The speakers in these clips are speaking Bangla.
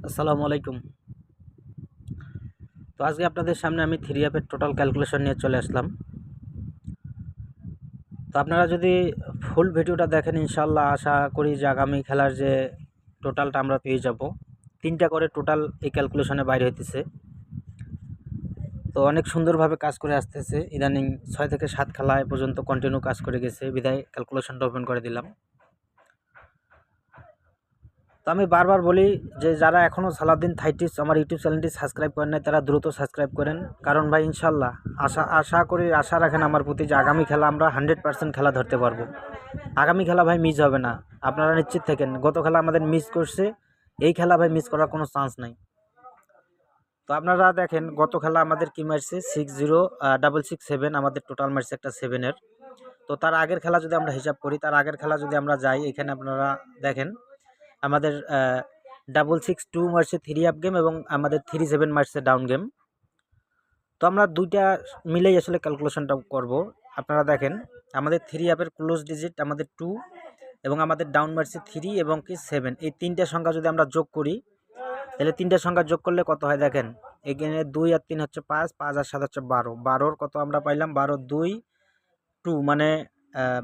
আসসালামু আলাইকুম। তো আজকে আপনাদের সামনে আমি থ্রি অ্যাপের টোটাল ক্যালকুলেশন নিয়ে চলে আসলাম। তো আপনারা যদি ফুল ভিডিওটা দেখেন ইনশাল্লাহ আশা করি যে আগামী খেলার যে টোটালটা আমরা পেয়ে যাব। 3টা করে টোটাল এই ক্যালকুলেশনে বাইরে হইতেছে। তো অনেক সুন্দরভাবে কাজ করে আসতেছে। ইদানিং 6 থেকে 7 খেলা এ পর্যন্ত কন্টিনিউ কাজ করে গেছে, বিদায় ক্যালকুলেশনটা ওপেন করে দিলাম। তো আমি বারবার বলি যে যারা এখনও সালাউদ্দিন থাইটিস আমার ইউটিউব চ্যানেলটি সাবস্ক্রাইব করেন নাই তারা দ্রুত সাবস্ক্রাইব করেন। কারণ ভাই ইনশাল্লাহ আশা রাখেন আমার প্রতি যে আগামী খেলা আমরা 100% খেলা ধরতে পারবো। আগামী খেলা ভাই মিস হবে না, আপনারা নিশ্চিত থাকেন। গত খেলা আমাদের মিস করছে, এই খেলা ভাই মিস করার কোনো চান্স নাই। তো আপনারা দেখেন গত খেলা আমাদের কি মারছে 60667, আমাদের টোটাল মারছে একটা 7-এর। তো তার আগের খেলা যদি আমরা হিসাব করি, তার আগের খেলা যদি আমরা যাই, এখানে আপনারা দেখেন আমাদের 662 মারছে 3 আপ গেম এবং আমাদের 37 মারছে ডাউন গেম। তো আমরা দুইটা মিলেই আসলে ক্যালকুলেশনটা করব। আপনারা দেখেন আমাদের 3 আপের ক্লোজ ডিজিট আমাদের 2 এবং আমাদের ডাউন মারছে 3 এবং কি 7। এই তিনটা সংখ্যা যদি আমরা যোগ করি, তাহলে তিনটা সংখ্যা যোগ করলে কত হয় দেখেন। এখানে 2 আর 3 হচ্ছে 5, 5 আর 7 হচ্ছে 12। 12-র কত আমরা পাইলাম 12 2 2 মানে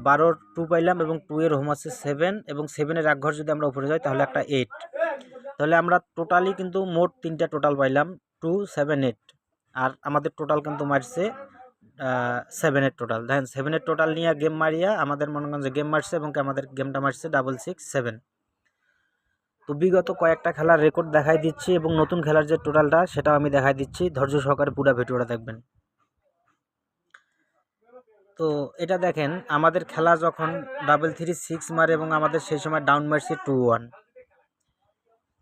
12-র 2 পাইলাম এবং 2 এর হোম আছে 7 এবং 7-এর এক ঘর যদি আমরা উপরে যাই তাহলে একটা 8। তাহলে আমরা টোটালি কিন্তু মোট 3টা টোটাল পাইলাম 2 7 8। আর আমাদের টোটাল কিন্তু মারছে 7-এর টোটাল। দেখেন 7-এর টোটাল নিয়ে গেম মারিয়া আমাদের মনে করেন যে গেম মারছে এবং আমাদের গেমটা মারছে 667। তো বিগত কয়েকটা খেলার রেকর্ড দেখাই দিচ্ছি এবং নতুন খেলার যে টোটালটা সেটাও আমি দেখাই দিচ্ছি। ধৈর্য সহকারে পুরো ভিডিওটা দেখবেন। তো এটা দেখেন আমাদের খেলা যখন 336 মারে এবং আমাদের সেই সময় ডাউন মারছে 21।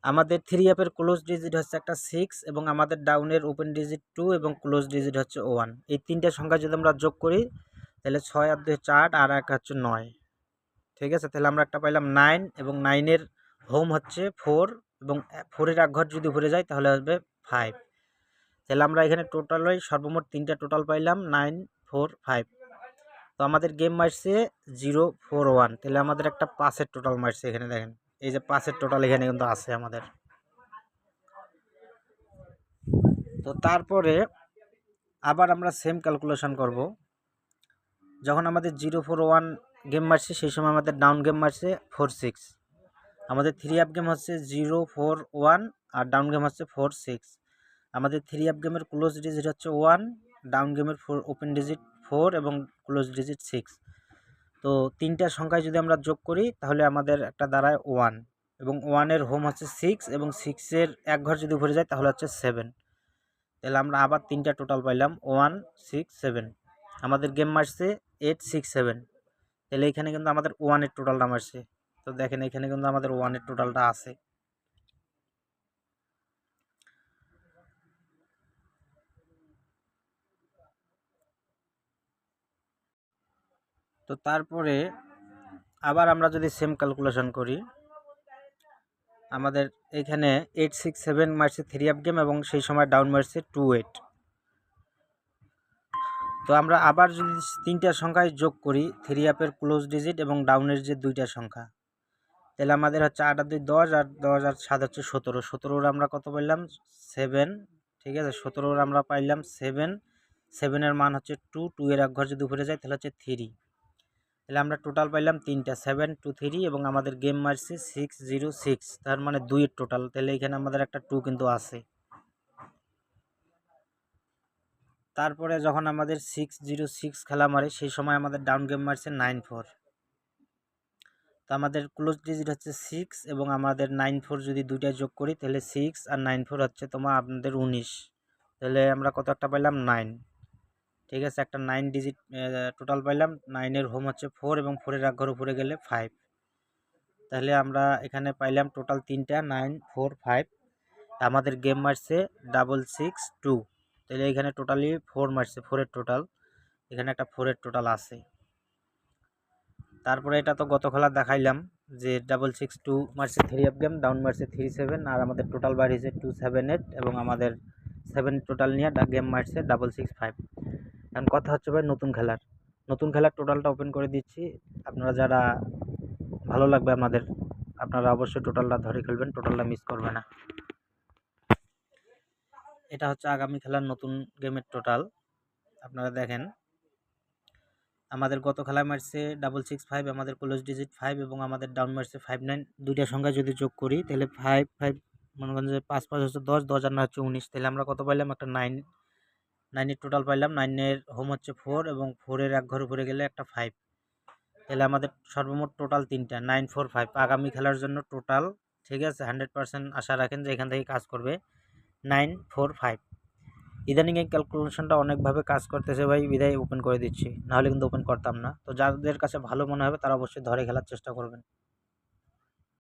আমাদের 3 অ্যাপের ক্লোজ ডিজিট হচ্ছে একটা 6 এবং আমাদের ডাউনের ওপেন ডিজিট 2 এবং ক্লোজ ডিজিট হচ্ছে 1। এই তিনটা সংখ্যা যদি আমরা যোগ করি তাহলে 6 আর 2 4 আর এক হচ্ছে 9। ঠিক আছে, তাহলে আমরা একটা পাইলাম 9 এবং 9-এর হোম হচ্ছে 4 এবং 4-এর এক ঘর যদি ভরে যায় তাহলে আসবে 5। তাহলে আমরা এখানে টোটালই সর্বমোট 3টা টোটাল পাইলাম 9 4 5। তো আমাদের গেম মারছে 041। তাহলে আমাদের একটা 5-এর টোটাল মারছে। এখানে দেখেন এই যে 5-এর টোটাল এখানে কিন্তু আছে আমাদের। তো তারপরে আবার আমরা সেম ক্যালকুলেশন করব। যখন আমাদের 041 গেম মারছে সেই সময় আমাদের ডাউন গেম মারছে 46। আমাদের 3 আপ গেম হচ্ছে 041 আর ডাউন গেম হচ্ছে 46। আমাদের 3 আপ গেমের ক্লোজ ডিজিট হচ্ছে 1, ডাউন গেমের ওপেন ডিজিট 4 এবং ক্লোজ ডিজিট 6। তো তিনটা সংখ্যায় যদি আমরা যোগ করি তাহলে আমাদের একটা দাঁড়ায় 1 এবং 1-এর হোম হচ্ছে 6 এবং 6-এর এক ঘর যদি ভরে যায় তাহলে হচ্ছে 7। তাহলে আমরা আবার 3টা টোটাল পাইলাম 1 6 7। আমাদের গেম মারছে 867। তাহলে এখানে কিন্তু আমাদের 1-এর টোটালটা মারছে। তো দেখেন এখানে কিন্তু আমাদের 1-এর টোটালটা আছে। তো তারপরে আবার আমরা যদি সেম ক্যালকুলেশন করি, আমাদের এখানে 867 মারছে 3 আপ গেম এবং সেই সময় ডাউন মারছে 28। তো আমরা আবার যদি তিনটা সংখ্যায় যোগ করি 3 আপের ক্লোজ ডিজিট এবং ডাউনের যে দুইটা সংখ্যা, তাহলে আমাদের হচ্ছে 8 আর 2 10 আর 10 আর 7 হচ্ছে 17। 17-র আমরা কত পাইলাম 7। ঠিক আছে, 17-র আমরা পাইলাম 7। 7-এর মান হচ্ছে 2, 2-এর এক ঘর যদি উপরে যায় তাহলে হচ্ছে 3। তাহলে আমরা টোটাল পাইলাম 3টা 7 2 3 এবং আমাদের গেম মারছে 606। তার মানে 2-এর টোটাল। তাহলে এখানে আমাদের একটা 2 কিন্তু আছে। তারপরে যখন আমাদের 606 খেলা মারে সেই সময় আমাদের ডাউন গেম মারছে 94। তো আমাদের ক্লোজ ডিজিট হচ্ছে 6 এবং আমাদের 94 যদি দুইটা যোগ করি তাহলে 6 আর 94 হচ্ছে তোমার আপনাদের 19। তাহলে আমরা কত একটা পাইলাম 9। ঠিক আছে, একটা 9 ডিজিট টোটাল পাইলাম। 9-এর হোম হচ্ছে 4 এবং 4-এর এক ঘর উপরে গেলে 5। তাহলে আমরা এখানে পাইলাম টোটাল 3টা 9 4 5। আমাদের গেম মারছে 662। তাহলে এখানে টোটালি 4 মারছে, 4-এর টোটাল। এখানে একটা 4-এর টোটাল আছে। তারপরে এটা তো গত খেলা দেখাইলাম যে 662 মারছে 3 আপ গেম, ডাউন মারছে 37 আর আমাদের টোটাল বার হয়েছে 278 এবং আমাদের 7 টোটাল নিয়ে গেম মারছে 665। এখন কথা হচ্ছে ভাই নতুন খেলার টোটালটা ওপেন করে দিচ্ছি। আপনারা যারা ভালো লাগবে আপনারা অবশ্যই টোটালটা ধরে খেলবেন, টোটালটা মিস করবে না। এটা হচ্ছে আগামী খেলার নতুন গেমের টোটাল। আপনারা দেখেন আমাদের গত খেলায় মারছে 665, আমাদের ক্লোজ ডিজিট 5 এবং আমাদের ডাউন মারছে 59। দুইটা সংখ্যা যদি যোগ করি তাহলে 5 5 মনে করেন যে 5 5 হচ্ছে 10, 10 আর 9 হচ্ছে 19। তাহলে আমরা কত পাইলাম? একটা 9 9 এর টোটাল পাইলাম। 9 এর হোম হচ্ছে 4 এবং 4 এর এক ঘর উপরে গেলে একটা 5। তাহলে আমাদের সর্বমোট টোটাল 3টা 9 4 5 আগামী খেলার জন্য টোটাল। ঠিক আছে, 100% আশা রাখেন যে এখান থেকে কাজ করবে 9 4 5। ইদানিং এই ক্যালকুলেশনটা অনেকভাবে কাজ করতেছে ভাই, বিদায় ওপেন করে দিচ্ছি, নাহলে কিন্তু ওপেন করতাম না। তো যাদের কাছে ভালো মনে হবে তারা অবশ্যই ধরে খেলার চেষ্টা করবেন।